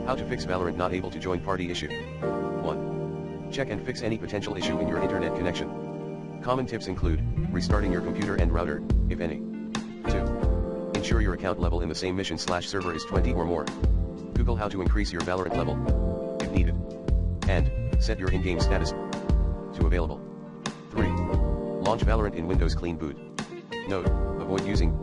How to fix Valorant not able to join party issue. 1. Check and fix any potential issue in your internet connection. Common tips include, restarting your computer and router, if any. 2. Ensure your account level in the same mission/server is 20 or more. Google how to increase your Valorant level, if needed. And, set your in-game status to available. 3. Launch Valorant in Windows Clean Boot. Note, avoid using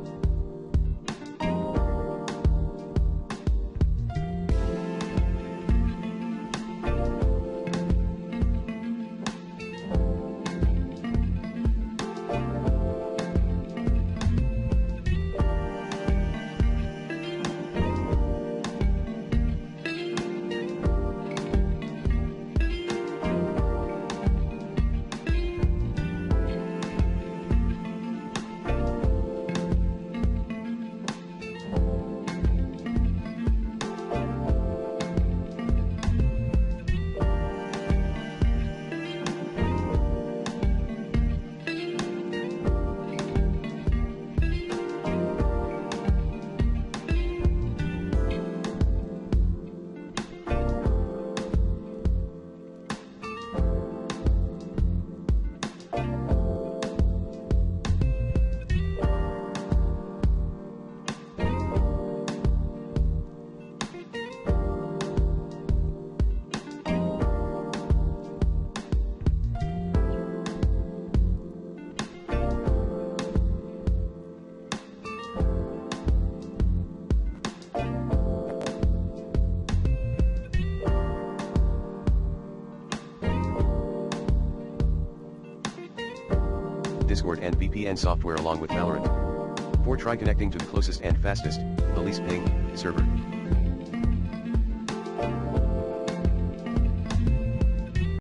Discord and VPN software along with Valorant. 4. Try connecting to the closest and fastest, the least ping, server.